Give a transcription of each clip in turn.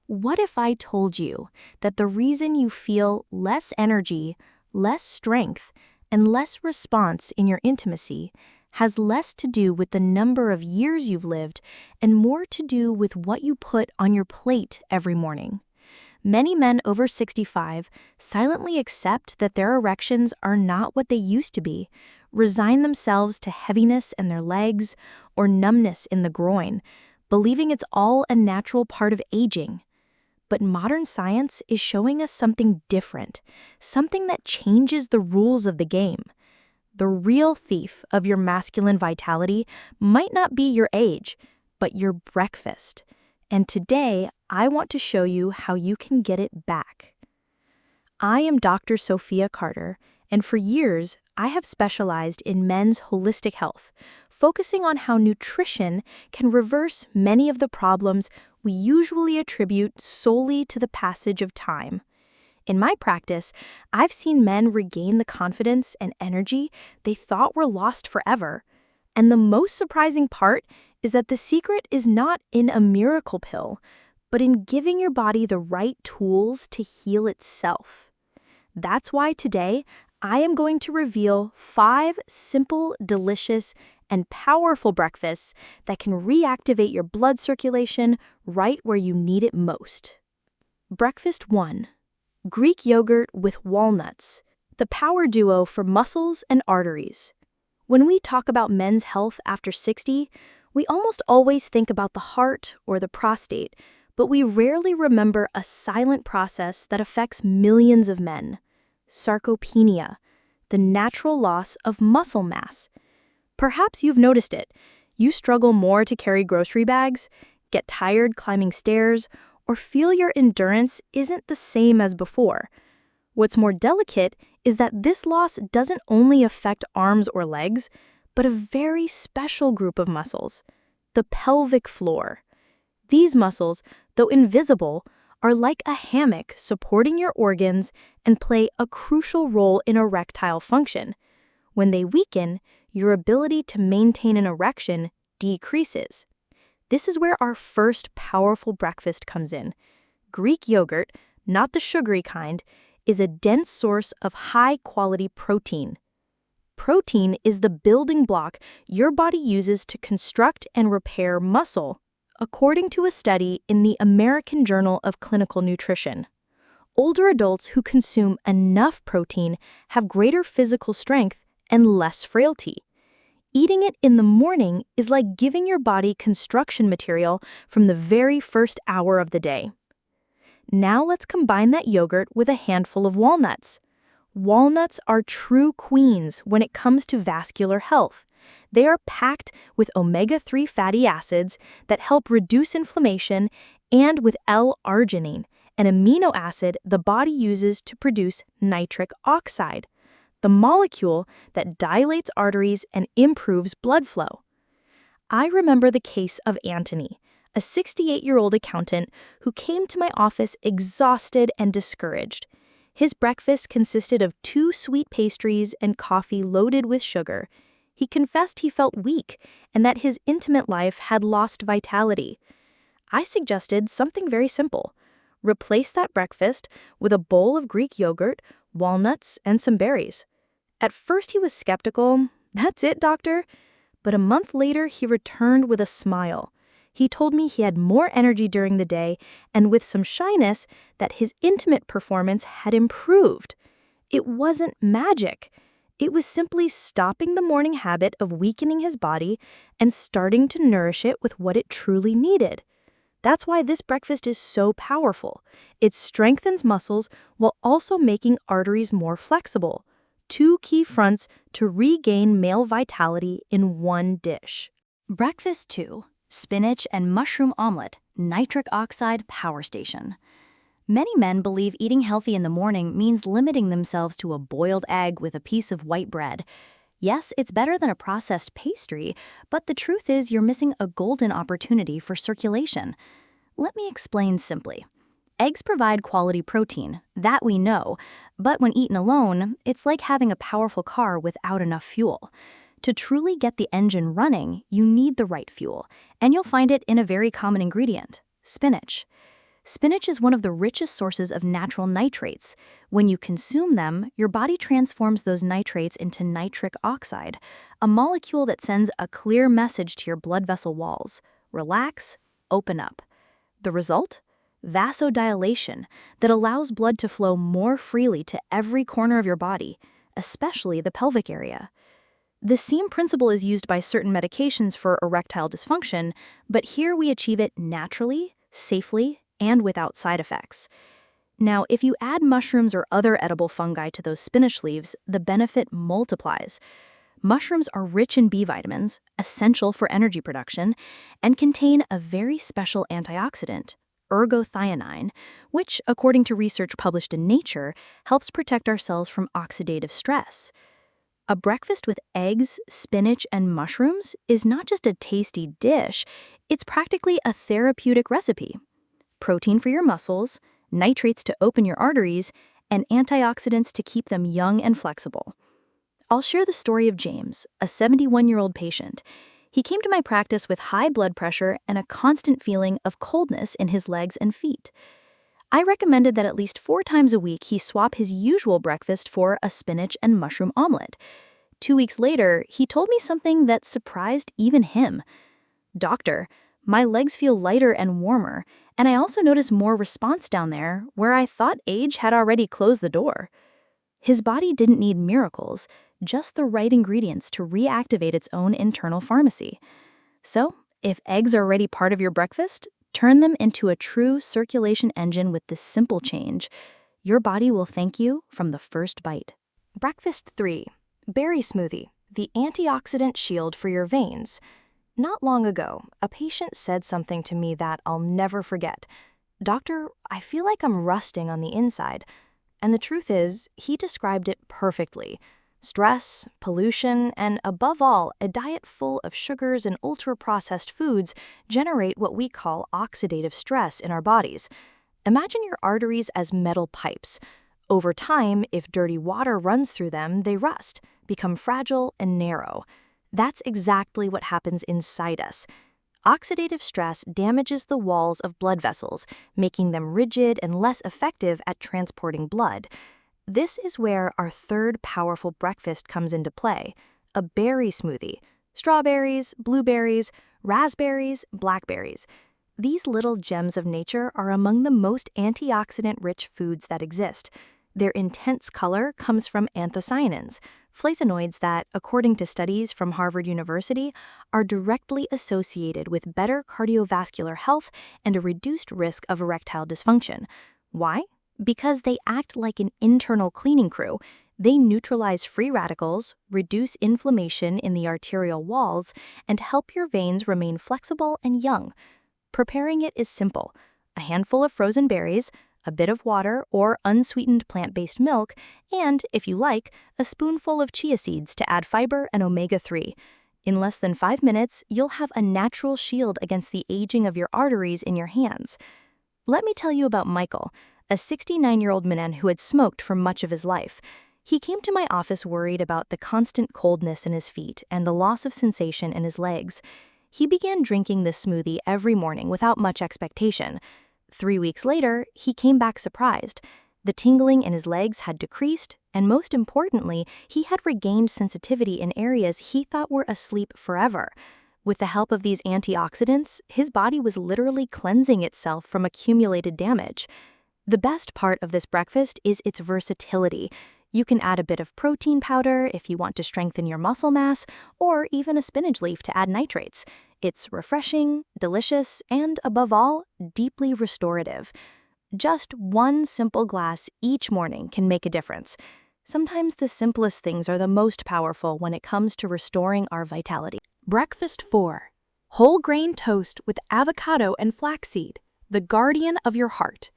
What if I told you that the reason you feel less energy, less strength, and less response in your intimacy has less to do with the number of years you've lived and more to do with what you put on your plate every morning? Many men over 65 silently accept that their erections are not what they used to be, resign themselves to heaviness in their legs or numbness in the groin, believing it's all a natural part of aging. But modern science is showing us something different, something that changes the rules of the game. The real thief of your masculine vitality might not be your age, but your breakfast. And today, I want to show you how you can get it back. I am Dr. Sophia Carter, and for years, I have specialized in men's holistic health, focusing on how nutrition can reverse many of the problems we usually attribute solely to the passage of time. In my practice, I've seen men regain the confidence and energy they thought were lost forever. And the most surprising part is that the secret is not in a miracle pill, but in giving your body the right tools to heal itself. That's why today, I am going to reveal 5 simple, delicious, and powerful breakfasts that can reactivate your blood circulation right where you need it most. Breakfast 1. Greek yogurt with walnuts, the power duo for muscles and arteries. When we talk about men's health after 60, we almost always think about the heart or the prostate, but we rarely remember a silent process that affects millions of men: sarcopenia, the natural loss of muscle mass. Perhaps you've noticed it. You struggle more to carry grocery bags, get tired climbing stairs, or feel your endurance isn't the same as before. What's more delicate is that this loss doesn't only affect arms or legs, but a very special group of muscles: the pelvic floor. These muscles, though invisible, are like a hammock supporting your organs and play a crucial role in erectile function. When they weaken, your ability to maintain an erection decreases. This is where our first powerful breakfast comes in. Greek yogurt, not the sugary kind, is a dense source of high-quality protein. Protein is the building block your body uses to construct and repair muscle, according to a study in the American Journal of Clinical Nutrition. Older adults who consume enough protein have greater physical strength and less frailty. Eating it in the morning is like giving your body construction material from the very first hour of the day. Now let's combine that yogurt with a handful of walnuts. Walnuts are true queens when it comes to vascular health. They are packed with omega-3 fatty acids that help reduce inflammation and with L-arginine, an amino acid the body uses to produce nitric oxide, the molecule that dilates arteries and improves blood flow. I remember the case of Anthony, a 68-year-old accountant who came to my office exhausted and discouraged. His breakfast consisted of 2 sweet pastries and coffee loaded with sugar. He confessed he felt weak and that his intimate life had lost vitality. I suggested something very simple. Replace that breakfast with a bowl of Greek yogurt, walnuts, and some berries. At first he was skeptical. "That's it, doctor?" But a month later he returned with a smile. He told me he had more energy during the day and with some shyness that his intimate performance had improved. It wasn't magic. It was simply stopping the morning habit of weakening his body and starting to nourish it with what it truly needed. That's why this breakfast is so powerful. It strengthens muscles while also making arteries more flexible. 2 key fronts to regain male vitality in one dish. Breakfast 2. Spinach and mushroom omelet, nitric oxide power station. Many men believe eating healthy in the morning means limiting themselves to a boiled egg with a piece of white bread. Yes, it's better than a processed pastry, but the truth is you're missing a golden opportunity for circulation. Let me explain simply. Eggs provide quality protein, that we know, but when eaten alone, it's like having a powerful car without enough fuel. To truly get the engine running, you need the right fuel, and you'll find it in a very common ingredient: spinach. Spinach is one of the richest sources of natural nitrates. When you consume them, your body transforms those nitrates into nitric oxide, a molecule that sends a clear message to your blood vessel walls. Relax, open up. The result? Vasodilation that allows blood to flow more freely to every corner of your body, especially the pelvic area. The same principle is used by certain medications for erectile dysfunction, but here we achieve it naturally, safely, and without side effects. Now, if you add mushrooms or other edible fungi to those spinach leaves, the benefit multiplies. Mushrooms are rich in B vitamins, essential for energy production, and contain a very special antioxidant, ergothioneine, which, according to research published in Nature, helps protect our cells from oxidative stress. A breakfast with eggs, spinach, and mushrooms is not just a tasty dish, it's practically a therapeutic recipe. Protein for your muscles, nitrates to open your arteries, and antioxidants to keep them young and flexible. I'll share the story of James, a 71-year-old patient. He came to my practice with high blood pressure and a constant feeling of coldness in his legs and feet. I recommended that at least 4 times a week he swap his usual breakfast for a spinach and mushroom omelet. 2 weeks later, he told me something that surprised even him. "Doctor, my legs feel lighter and warmer, and I also notice more response down there where I thought age had already closed the door." His body didn't need miracles, just the right ingredients to reactivate its own internal pharmacy. So, if eggs are already part of your breakfast, turn them into a true circulation engine with this simple change. Your body will thank you from the first bite. Breakfast 3. Berry smoothie, the antioxidant shield for your veins. Not long ago, a patient said something to me that I'll never forget. "Doctor, I feel like I'm rusting on the inside." And the truth is, he described it perfectly. Stress, pollution, and above all, a diet full of sugars and ultra-processed foods generate what we call oxidative stress in our bodies. Imagine your arteries as metal pipes. Over time, if dirty water runs through them, they rust, become fragile and narrow. That's exactly what happens inside us. Oxidative stress damages the walls of blood vessels, making them rigid and less effective at transporting blood. This is where our third powerful breakfast comes into play, a berry smoothie. Strawberries, blueberries, raspberries, blackberries. These little gems of nature are among the most antioxidant-rich foods that exist. Their intense color comes from anthocyanins, flavonoids that, according to studies from Harvard University, are directly associated with better cardiovascular health and a reduced risk of erectile dysfunction. Why? Because they act like an internal cleaning crew. They neutralize free radicals, reduce inflammation in the arterial walls, and help your veins remain flexible and young. Preparing it is simple. A handful of frozen berries, a bit of water or unsweetened plant-based milk, and, if you like, a spoonful of chia seeds to add fiber and omega-3. In less than 5 minutes, you'll have a natural shield against the aging of your arteries in your hands. Let me tell you about Michael, a 69-year-old man who had smoked for much of his life. He came to my office worried about the constant coldness in his feet and the loss of sensation in his legs. He began drinking this smoothie every morning without much expectation. 3 weeks later, he came back surprised. The tingling in his legs had decreased, and most importantly, he had regained sensitivity in areas he thought were asleep forever. With the help of these antioxidants, his body was literally cleansing itself from accumulated damage. The best part of this breakfast is its versatility. You can add a bit of protein powder if you want to strengthen your muscle mass, or even a spinach leaf to add nitrates. It's refreshing, delicious, and above all, deeply restorative. Just one simple glass each morning can make a difference. Sometimes the simplest things are the most powerful when it comes to restoring our vitality. Breakfast 4. Whole grain toast with avocado and flaxseed, the guardian of your heart.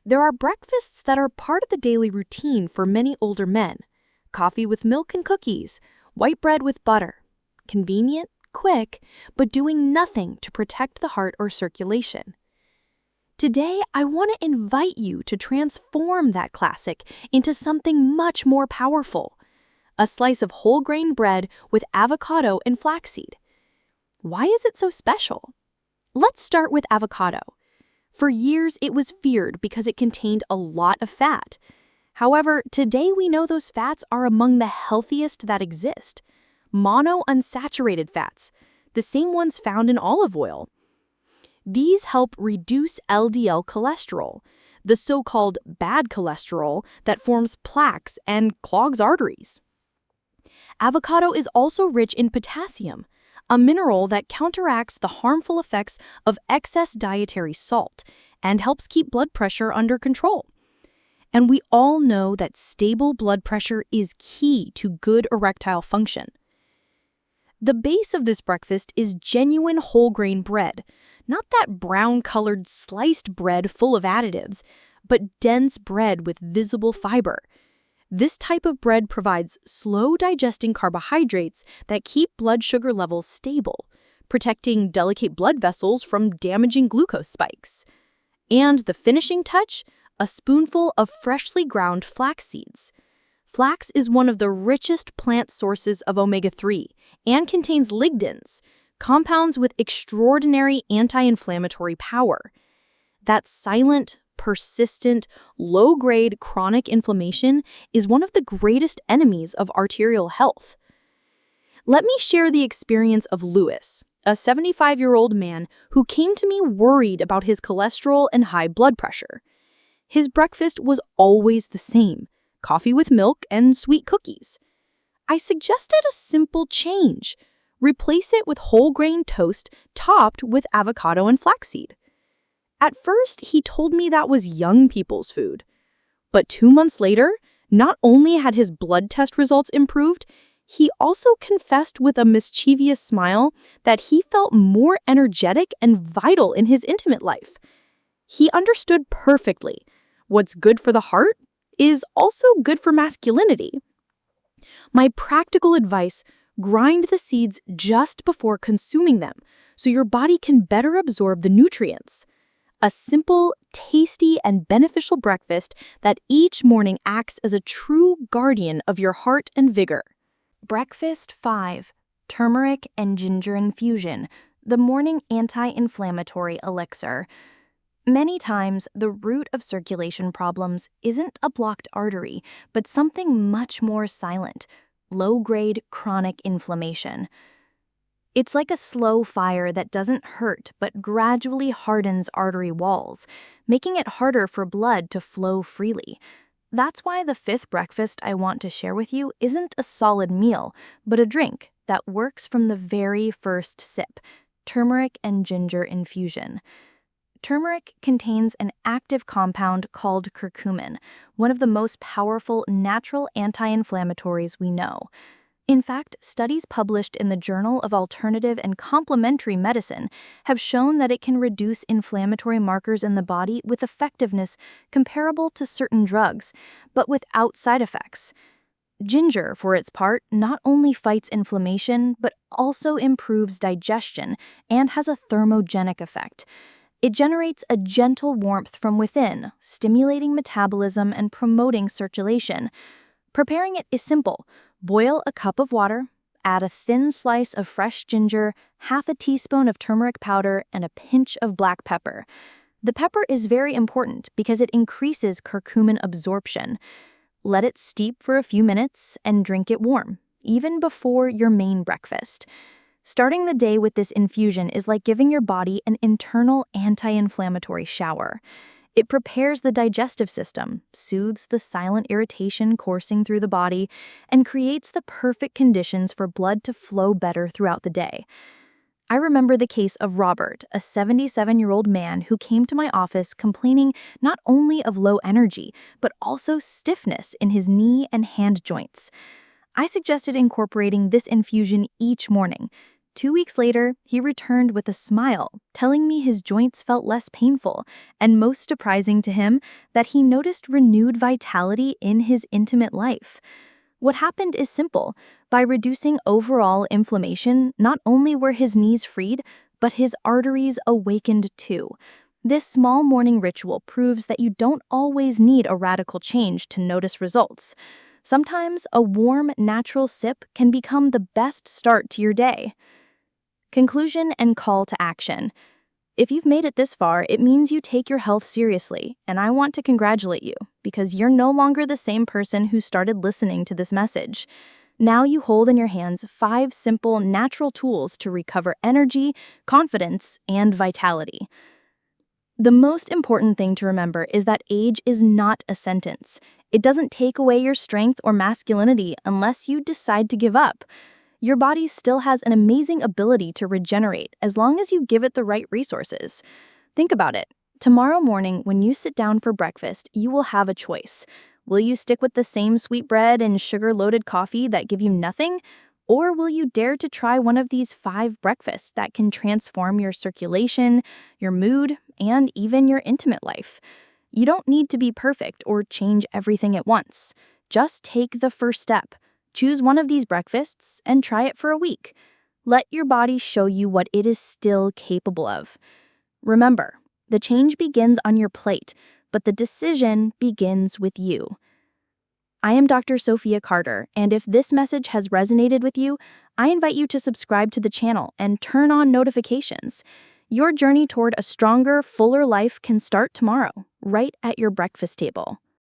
There are breakfasts that are part of the daily routine for many older men. Coffee with milk and cookies, white bread with butter. Convenient, quick, but doing nothing to protect the heart or circulation. Today, I want to invite you to transform that classic into something much more powerful. A slice of whole grain bread with avocado and flaxseed. Why is it so special? Let's start with avocado. For years, it was feared because it contained a lot of fat. However, today we know those fats are among the healthiest that exist. Monounsaturated fats, the same ones found in olive oil. These help reduce LDL cholesterol, the so-called bad cholesterol that forms plaques and clogs arteries. Avocado is also rich in potassium, a mineral that counteracts the harmful effects of excess dietary salt and helps keep blood pressure under control. And we all know that stable blood pressure is key to good erectile function. The base of this breakfast is genuine whole grain bread, not that brown-colored sliced bread full of additives, but dense bread with visible fiber. This type of bread provides slow-digesting carbohydrates that keep blood sugar levels stable, protecting delicate blood vessels from damaging glucose spikes. And the finishing touch? A spoonful of freshly ground flax seeds. Flax is one of the richest plant sources of omega-3 and contains lignans, compounds with extraordinary anti-inflammatory power. That silent, persistent, low-grade chronic inflammation is one of the greatest enemies of arterial health. Let me share the experience of Louis, a 75-year-old man who came to me worried about his cholesterol and high blood pressure. His breakfast was always the same: coffee with milk and sweet cookies. I suggested a simple change. Replace it with whole grain toast topped with avocado and flaxseed. At first, he told me that was young people's food. But 2 months later, not only had his blood test results improved, he also confessed with a mischievous smile that he felt more energetic and vital in his intimate life. He understood perfectly. What's good for the heart is also good for masculinity. My practical advice: grind the seeds just before consuming them so your body can better absorb the nutrients. A simple, tasty, and beneficial breakfast that each morning acts as a true guardian of your heart and vigor. Breakfast 5. Turmeric and ginger infusion, the morning anti-inflammatory elixir. Many times, the root of circulation problems isn't a blocked artery, but something much more silent: low-grade chronic inflammation. It's like a slow fire that doesn't hurt but gradually hardens artery walls, making it harder for blood to flow freely. That's why the 5th breakfast I want to share with you isn't a solid meal, but a drink that works from the very first sip: turmeric and ginger infusion. Turmeric contains an active compound called curcumin, one of the most powerful natural anti-inflammatories we know. In fact, studies published in the Journal of Alternative and Complementary Medicine have shown that it can reduce inflammatory markers in the body with effectiveness comparable to certain drugs, but without side effects. Ginger, for its part, not only fights inflammation, but also improves digestion and has a thermogenic effect. It generates a gentle warmth from within, stimulating metabolism and promoting circulation. Preparing it is simple. Boil a cup of water, add a thin slice of fresh ginger, half a teaspoon of turmeric powder, and a pinch of black pepper. The pepper is very important because it increases curcumin absorption. Let it steep for a few minutes and drink it warm, even before your main breakfast. Starting the day with this infusion is like giving your body an internal anti-inflammatory shower. It prepares the digestive system, soothes the silent irritation coursing through the body, and creates the perfect conditions for blood to flow better throughout the day. I remember the case of Robert, a 77-year-old man who came to my office complaining not only of low energy, but also stiffness in his knee and hand joints. I suggested incorporating this infusion each morning. 2 weeks later, he returned with a smile, telling me his joints felt less painful, and most surprising to him, that he noticed renewed vitality in his intimate life. What happened is simple. By reducing overall inflammation, not only were his knees freed, but his arteries awakened too. This small morning ritual proves that you don't always need a radical change to notice results. Sometimes a warm, natural sip can become the best start to your day. Conclusion and call to action. If you've made it this far, it means you take your health seriously, and I want to congratulate you because you're no longer the same person who started listening to this message. Now you hold in your hands 5 simple, natural tools to recover energy, confidence, and vitality. The most important thing to remember is that age is not a sentence. It doesn't take away your strength or masculinity unless you decide to give up. Your body still has an amazing ability to regenerate as long as you give it the right resources. Think about it. Tomorrow morning, when you sit down for breakfast, you will have a choice. Will you stick with the same sweet bread and sugar-loaded coffee that give you nothing? Or will you dare to try one of these 5 breakfasts that can transform your circulation, your mood, and even your intimate life? You don't need to be perfect or change everything at once. Just take the first step. Choose one of these breakfasts and try it for a week. Let your body show you what it is still capable of. Remember, the change begins on your plate, but the decision begins with you. I am Dr. Sophia Carter, and if this message has resonated with you, I invite you to subscribe to the channel and turn on notifications. Your journey toward a stronger, fuller life can start tomorrow, right at your breakfast table.